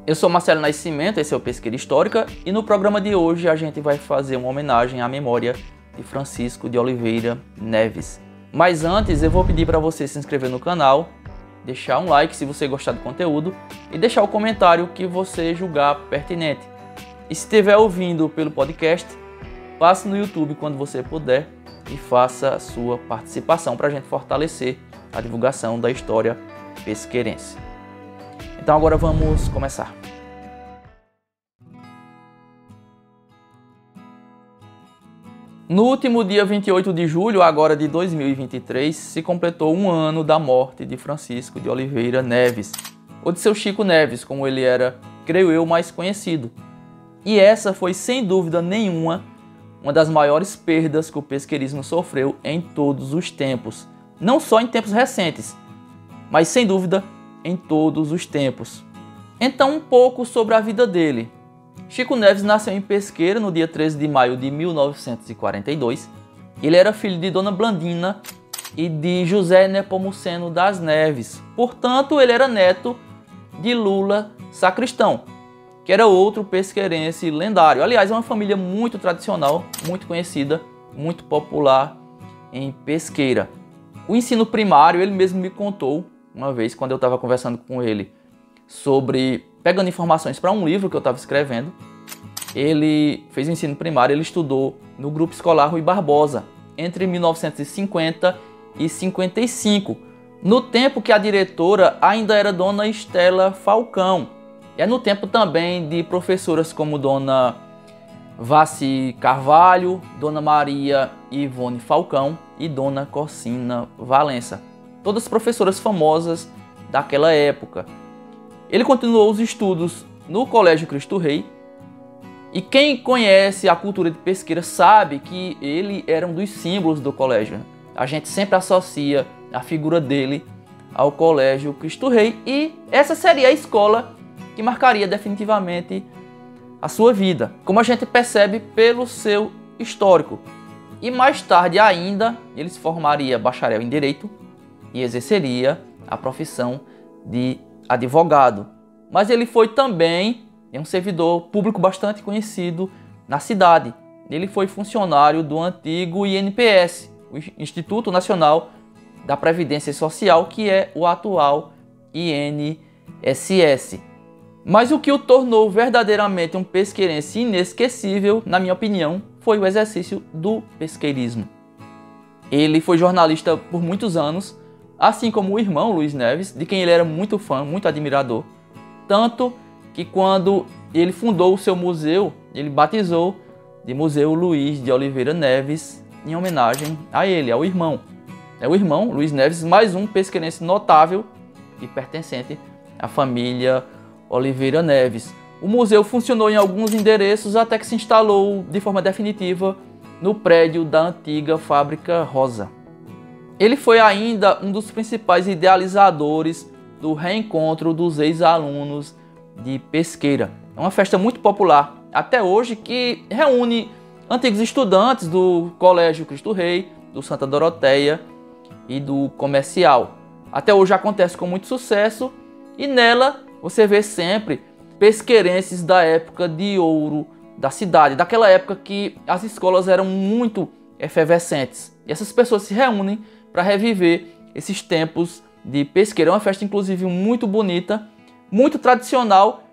Eu sou Marcelo Nascimento, esse é o Pesqueira Histórica, e no programa de hoje a gente vai fazer uma homenagem à memória de Francisco de Oliveira Neves. Mas antes eu vou pedir para você se inscrever no canal, deixar um like se você gostar do conteúdo e deixar o comentário que você julgar pertinente. E se estiver ouvindo pelo podcast, passe no YouTube quando você puder e faça a sua participação para a gente fortalecer a divulgação da história pesqueirense. Então agora vamos começar. No último dia 28 de julho, agora de 2023, se completou um ano da morte de Francisco de Oliveira Neves, ou de seu Chico Neves, como ele era, creio eu, mais conhecido. E essa foi, sem dúvida nenhuma, uma das maiores perdas que o pesqueirismo sofreu em todos os tempos. Não só em tempos recentes, mas sem dúvida em todos os tempos. Então, um pouco sobre a vida dele. Chico Neves nasceu em Pesqueira no dia 13 de maio de 1942. Ele era filho de Dona Blandina e de José Nepomuceno das Neves. Portanto, ele era neto de Lula Sacristão, que era outro pesqueirense lendário. Aliás, é uma família muito tradicional, muito conhecida, muito popular em Pesqueira. O ensino primário, ele mesmo me contou uma vez, quando eu estava conversando com ele, pegando informações para um livro que eu estava escrevendo. Ele fez o ensino primário, ele estudou no grupo escolar Rui Barbosa, entre 1950 e 55, no tempo que a diretora ainda era Dona Estela Falcão. É no tempo também de professoras como Dona Vaci Carvalho, Dona Maria Ivone Falcão e Dona Corsina Valença. Todas professoras famosas daquela época. Ele continuou os estudos no Colégio Cristo Rei, e quem conhece a cultura de Pesqueira sabe que ele era um dos símbolos do colégio. A gente sempre associa a figura dele ao Colégio Cristo Rei, e essa seria a escola que marcaria definitivamente a sua vida, como a gente percebe pelo seu histórico. E mais tarde ainda, ele se formaria bacharel em Direito e exerceria a profissão de advogado. Mas ele foi também um servidor público bastante conhecido na cidade. Ele foi funcionário do antigo INPS, o Instituto Nacional da Previdência Social, que é o atual INSS. Mas o que o tornou verdadeiramente um pesqueirense inesquecível, na minha opinião, foi o exercício do pesqueirismo. Ele foi jornalista por muitos anos, assim como o irmão Luiz Neves, de quem ele era muito fã, muito admirador. Tanto que quando ele fundou o seu museu, ele batizou de Museu Luiz de Oliveira Neves, em homenagem a ele, ao irmão. É o irmão Luiz Neves, mais um pesqueirense notável e pertencente à família Oliveira Neves. O museu funcionou em alguns endereços até que se instalou de forma definitiva no prédio da antiga Fábrica Rosa. Ele foi ainda um dos principais idealizadores do reencontro dos ex-alunos de Pesqueira. É uma festa muito popular até hoje que reúne antigos estudantes do Colégio Cristo Rei, do Santa Doroteia e do Comercial. Até hoje acontece com muito sucesso e nela você vê sempre pesqueirenses da época de ouro da cidade, daquela época que as escolas eram muito efervescentes. E essas pessoas se reúnem para reviver esses tempos de Pesqueira. É uma festa, inclusive, muito bonita, muito tradicional,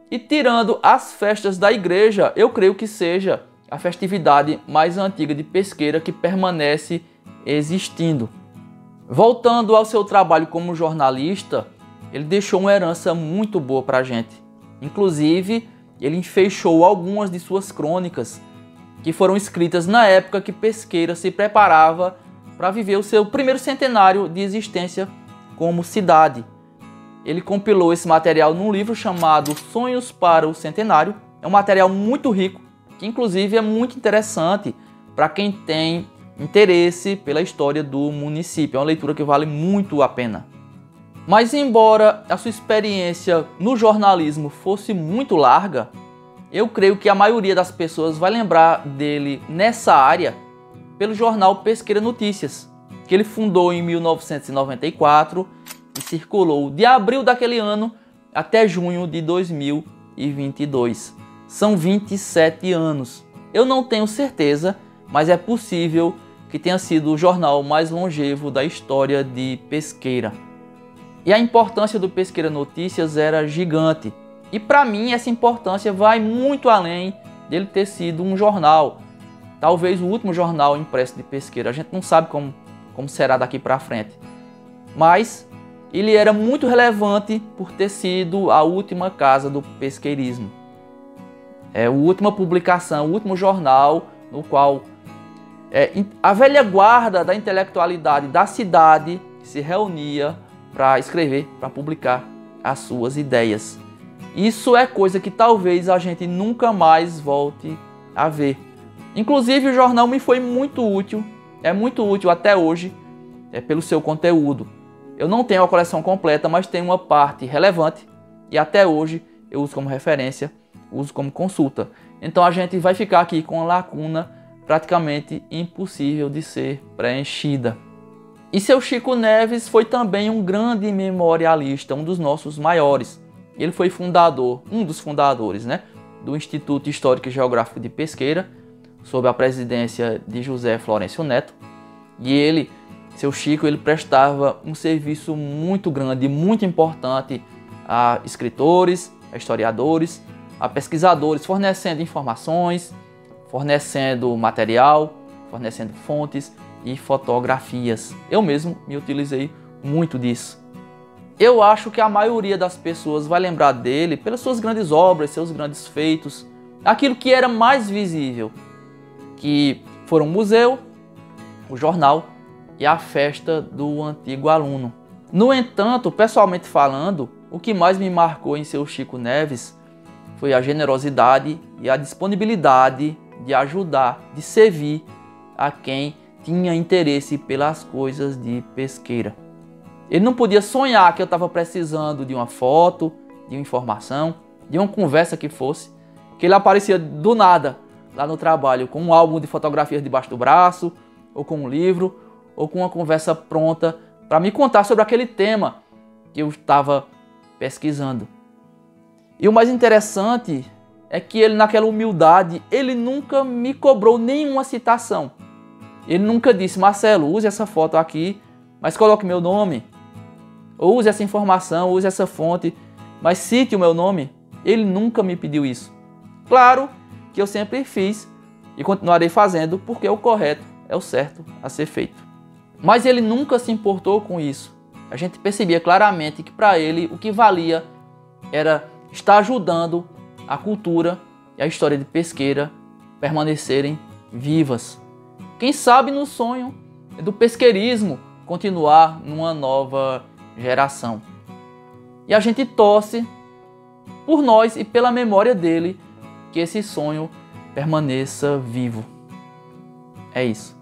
e tirando as festas da igreja, eu creio que seja a festividade mais antiga de Pesqueira que permanece existindo. Voltando ao seu trabalho como jornalista, ele deixou uma herança muito boa para a gente. Inclusive, ele enfeixou algumas de suas crônicas, que foram escritas na época que Pesqueira se preparava para viver o seu primeiro centenário de existência como cidade. Ele compilou esse material num livro chamado Sonhos para o Centenário. É um material muito rico, que inclusive é muito interessante para quem tem interesse pela história do município. É uma leitura que vale muito a pena. Mas embora a sua experiência no jornalismo fosse muito larga, eu creio que a maioria das pessoas vai lembrar dele nessa área pelo jornal Pesqueira Notícias, que ele fundou em 1994 e circulou de abril daquele ano até junho de 2022. São 27 anos. Eu não tenho certeza, mas é possível que tenha sido o jornal mais longevo da história de Pesqueira. E a importância do Pesqueira Notícias era gigante. E para mim essa importância vai muito além dele ter sido um jornal. Talvez o último jornal impresso de Pesqueira. A gente não sabe como será daqui para frente. Mas ele era muito relevante por ter sido a última casa do pesqueirismo. É a última publicação, o último jornal no qual a velha guarda da intelectualidade da cidade se reunia para escrever, para publicar as suas ideias. Isso é coisa que talvez a gente nunca mais volte a ver. Inclusive o jornal me foi muito útil, é muito útil até hoje, pelo seu conteúdo. Eu não tenho a coleção completa, mas tenho uma parte relevante e até hoje eu uso como referência, uso como consulta. Então a gente vai ficar aqui com uma lacuna praticamente impossível de ser preenchida. E seu Chico Neves foi também um grande memorialista, um dos nossos maiores. Ele foi fundador, um dos fundadores, do Instituto Histórico e Geográfico de Pesqueira, sob a presidência de José Florencio Neto. E ele, seu Chico, ele prestava um serviço muito grande, muito importante a escritores, a historiadores, a pesquisadores, fornecendo informações, fornecendo material, fornecendo fontes e fotografias. Eu mesmo me utilizei muito disso. Eu acho que a maioria das pessoas vai lembrar dele pelas suas grandes obras, seus grandes feitos, aquilo que era mais visível, que foram o museu, o jornal e a festa do antigo aluno. No entanto, pessoalmente falando, o que mais me marcou em seu Chico Neves foi a generosidade e a disponibilidade de ajudar, de servir a quem tinha interesse pelas coisas de Pesqueira. Ele não podia sonhar que eu estava precisando de uma foto, de uma informação, de uma conversa que fosse, que ele aparecia do nada lá no trabalho com um álbum de fotografias debaixo do braço, ou com um livro, ou com uma conversa pronta para me contar sobre aquele tema que eu estava pesquisando. E o mais interessante é que ele, naquela humildade, ele nunca me cobrou nenhuma citação. Ele nunca disse: Marcelo, use essa foto aqui, mas coloque meu nome. Ou use essa informação, use essa fonte, mas cite o meu nome. Ele nunca me pediu isso. Claro que eu sempre fiz e continuarei fazendo porque é o correto, é o certo a ser feito. Mas ele nunca se importou com isso. A gente percebia claramente que para ele o que valia era estar ajudando a cultura e a história de Pesqueira permanecerem vivas. Quem sabe no sonho do pesqueirismo continuar numa nova geração. E a gente torce por nós e pela memória dele que esse sonho permaneça vivo. É isso.